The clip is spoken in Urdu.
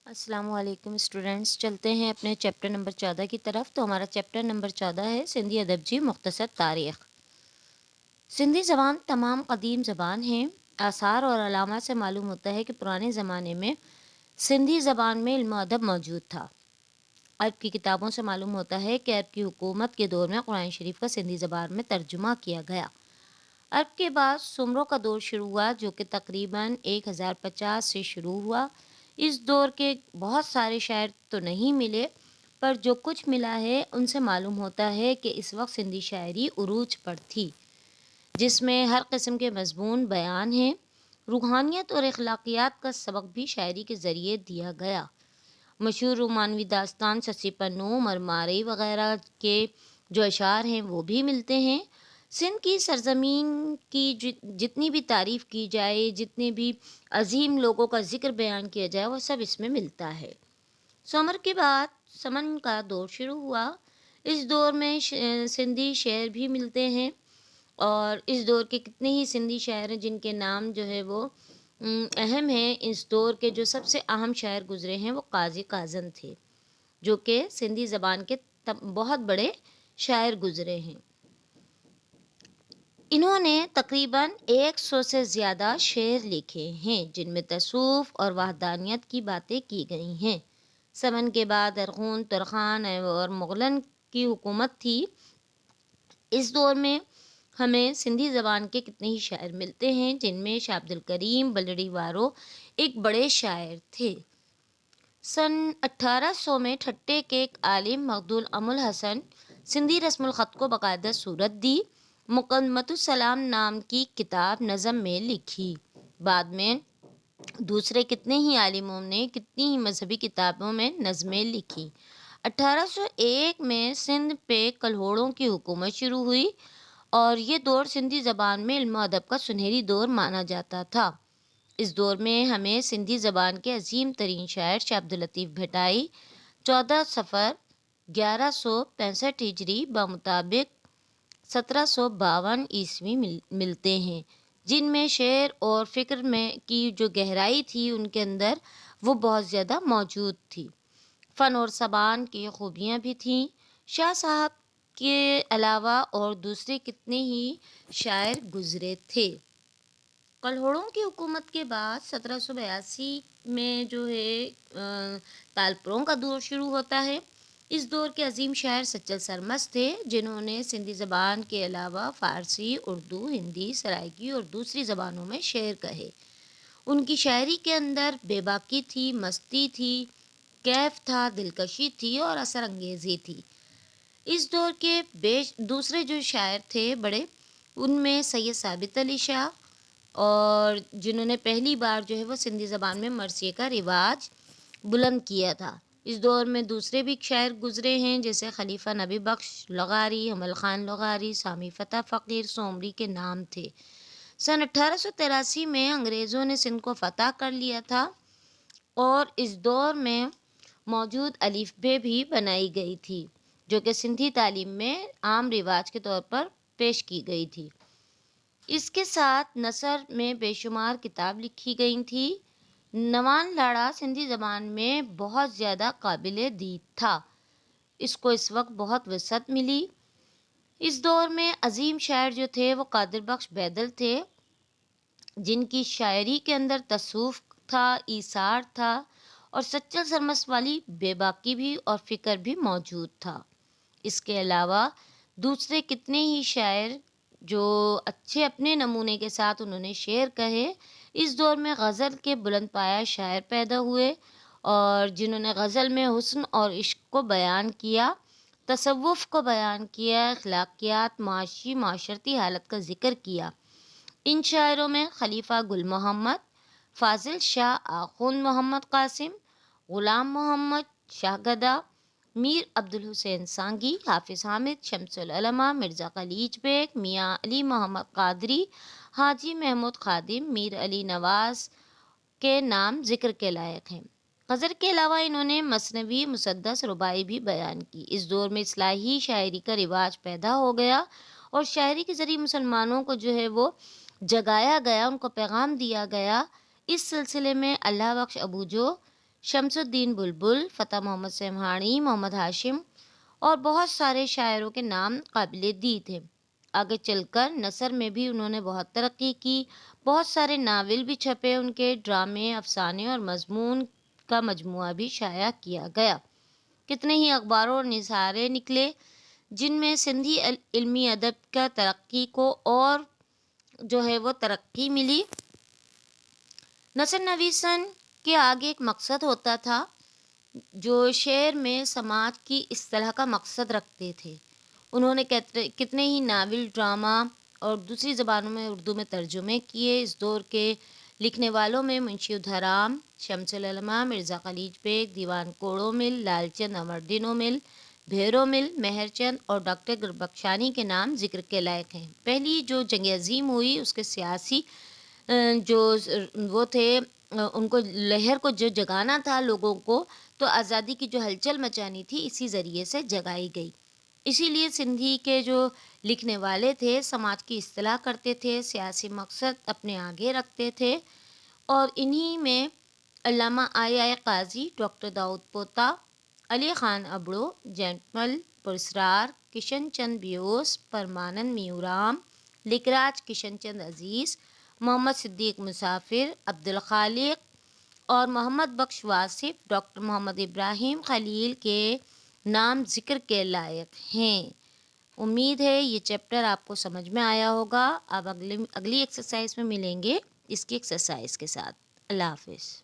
السلام علیکم اسٹوڈینٹس، چلتے ہیں اپنے چیپٹر نمبر 14 کی طرف۔ تو ہمارا چیپٹر نمبر 14 ہے سندھی ادب جی مختصر تاریخ۔ سندھی زبان تمام قدیم زبان ہے۔ آثار اور علامات سے معلوم ہوتا ہے کہ پرانے زمانے میں سندھی زبان میں علم و ادب موجود تھا۔ عرب کی کتابوں سے معلوم ہوتا ہے کہ عرب کی حکومت کے دور میں قرآن شریف کا سندھی زبان میں ترجمہ کیا گیا۔ عرب کے بعد سمروں کا دور شروع ہوا جو کہ تقریباً 1050 سے شروع ہوا۔ اس دور کے بہت سارے شاعر تو نہیں ملے، پر جو کچھ ملا ہے ان سے معلوم ہوتا ہے کہ اس وقت سندھی شاعری عروج پر تھی، جس میں ہر قسم کے مضمون بیان ہیں۔ روحانیت اور اخلاقیات کا سبق بھی شاعری کے ذریعے دیا گیا۔ مشہور رومانوی داستان سسی پنو، مرماری وغیرہ کے جو اشعار ہیں وہ بھی ملتے ہیں۔ سندھ کی سرزمین کی جتنی بھی تعریف کی جائے، جتنے بھی عظیم لوگوں کا ذکر بیان کیا جائے، وہ سب اس میں ملتا ہے۔ سمر کے بعد سمن کا دور شروع ہوا۔ اس دور میں سندھی شعر بھی ملتے ہیں، اور اس دور کے کتنے ہی سندھی شاعر ہیں جن کے نام جو ہے وہ اہم ہیں۔ اس دور کے جو سب سے اہم شاعر گزرے ہیں وہ قاضی کاظم تھے، جو کہ سندھی زبان کے بہت بڑے شاعر گزرے ہیں۔ انہوں نے تقریباً 100 سے زیادہ شعر لکھے ہیں جن میں تصوف اور وحدانیت کی باتیں کی گئی ہیں۔ سمن کے بعد ارغون، ترخان اور مغلن کی حکومت تھی۔ اس دور میں ہمیں سندھی زبان کے کتنے ہی شاعر ملتے ہیں، جن میں شاہ عبد الکریم بلڑی وارو ایک بڑے شاعر تھے۔ سن 1800 میں ٹھٹے کے ایک عالم مخدول ام الحسن سندھی رسم الخط کو باقاعدہ صورت دی، مقدمۃ السلام نام کی کتاب نظم میں لکھی۔ بعد میں دوسرے کتنے ہی عالموں نے کتنی ہی مذہبی کتابوں میں نظمیں لکھی۔ 1801 میں سندھ پہ کلہوڑوں کی حکومت شروع ہوئی، اور یہ دور سندھی زبان میں علم و ادب کا سنہری دور مانا جاتا تھا۔ اس دور میں ہمیں سندھی زبان کے عظیم ترین شاعر شاہ عبد اللطیف بھٹائی 14 صفر 1165 ہجری بمطابق 1752 عیسوی ملتے ہیں، جن میں شعر اور فکر میں کی جو گہرائی تھی ان کے اندر وہ بہت زیادہ موجود تھی۔ فن اور زبان کی خوبیاں بھی تھیں۔ شاہ صاحب کے علاوہ اور دوسرے کتنے ہی شاعر گزرے تھے۔ کلہوڑوں کی حکومت کے بعد 1782 میں جو ہے تالپروں کا دور شروع ہوتا ہے۔ اس دور کے عظیم شاعر سچل سرمست تھے، جنہوں نے سندھی زبان کے علاوہ فارسی، اردو، ہندی، سرائیکی اور دوسری زبانوں میں شعر کہے۔ ان کی شاعری کے اندر بے باکی تھی، مستی تھی، کیف تھا، دلکشی تھی اور اثر انگیزی تھی۔ اس دور کے دوسرے جو شاعر تھے بڑے، ان میں سید ثابت علی شاہ، اور جنہوں نے پہلی بار جو ہے وہ سندھی زبان میں مرثیے کا رواج بلند کیا تھا۔ اس دور میں دوسرے بھی شاعر گزرے ہیں، جیسے خلیفہ نبی بخش لغاری، حمل خان لغاری، سامی فتح فقیر سومری کے نام تھے۔ سن 1883 میں انگریزوں نے سندھ کو فتح کر لیا تھا، اور اس دور میں موجود الف بے بھی بنائی گئی تھی، جو کہ سندھی تعلیم میں عام رواج کے طور پر پیش کی گئی تھی۔ اس کے ساتھ نثر میں بے شمار کتاب لکھی گئی تھی۔ نوان لاڑا سندھی زبان میں بہت زیادہ قابل دید تھا، اس کو اس وقت بہت وسعت ملی۔ اس دور میں عظیم شاعر جو تھے وہ قادر بخش بیدل تھے، جن کی شاعری کے اندر تصوف تھا، ایثار تھا، اور سچل سرمست والی بے باکی بھی اور فکر بھی موجود تھا۔ اس کے علاوہ دوسرے کتنے ہی شاعر جو اچھے اپنے نمونے کے ساتھ انہوں نے شعر کہے۔ اس دور میں غزل کے بلند پایہ شاعر پیدا ہوئے، اور جنہوں نے غزل میں حسن اور عشق کو بیان کیا، تصوف کو بیان کیا، اخلاقیات، معاشرتی حالت کا ذکر کیا۔ ان شاعروں میں خلیفہ گل محمد، فاضل شاہ آخوند محمد قاسم، غلام محمد شاہگدہ، میر عبدالحسین سانگی، حافظ حامد شمس العلماء، مرزا خلیج بیگ، میاں علی محمد قادری، حاجی محمود خادم، میر علی نواز کے نام ذکر کے لائق ہیں۔ غزل کے علاوہ انہوں نے مثنوی، مسدس، رباعی بھی بیان کی۔ اس دور میں اصلاحی شاعری کا رواج پیدا ہو گیا، اور شاعری کے ذریعے مسلمانوں کو جو ہے وہ جگایا گیا، ان کو پیغام دیا گیا۔ اس سلسلے میں اللہ بخش ابو جو شمس الدین بلبل، فتح محمد سمہانی، محمد ہاشم اور بہت سارے شاعروں کے نام قابل دی تھے۔ آگے چل کر نثر میں بھی انہوں نے بہت ترقی کی، بہت سارے ناول بھی چھپے، ان کے ڈرامے، افسانے اور مضمون کا مجموعہ بھی شائع کیا گیا۔ کتنے ہی اخباروں اور نثارے نکلے جن میں سندھی علمی ادب کا ترقی کو اور وہ ترقی ملی۔ نثر نویسن کے آگے ایک مقصد ہوتا تھا جو شعر میں سماج کی اصلاح کا مقصد رکھتے تھے۔ انہوں نے کتنے ہی ناول، ڈرامہ اور دوسری زبانوں میں اردو میں ترجمے کیے۔ اس دور کے لکھنے والوں میں منشی ادھرام، شمس العلماء، مرزا خلیج بیگ، دیوان کوڑو مل، لال چند امردینو مل، بھیرو مل، مہر چند اور ڈاکٹر گربخشانی کے نام ذکر کے لائق ہیں۔ پہلی جو جنگ عظیم ہوئی اس کے سیاسی جو وہ تھے، ان کو لہر کو جو جگانا تھا لوگوں کو، تو آزادی کی جو ہلچل مچانی تھی اسی ذریعے سے جگائی گئی۔ اسی لیے سندھی کے جو لکھنے والے تھے سماج کی اصلاح کرتے تھے، سیاسی مقصد اپنے آگے رکھتے تھے، اور انہی میں علامہ قاضی، ڈاکٹر داؤد پوتا، علی خان ابڑو، جیمل پرسرار، کشن چند بیوس، پرمانند میورام، لکراج کشن چند عزیز، محمد صدیق مسافر، عبدالخالق اور محمد بخش واصف، ڈاکٹر محمد ابراہیم خلیل کے نام ذکر کے لائق ہیں۔ امید ہے یہ چیپٹر آپ کو سمجھ میں آیا ہوگا۔ اب اگلی ایکسرسائز میں ملیں گے اس کی ایکسرسائز کے ساتھ۔ اللہ حافظ۔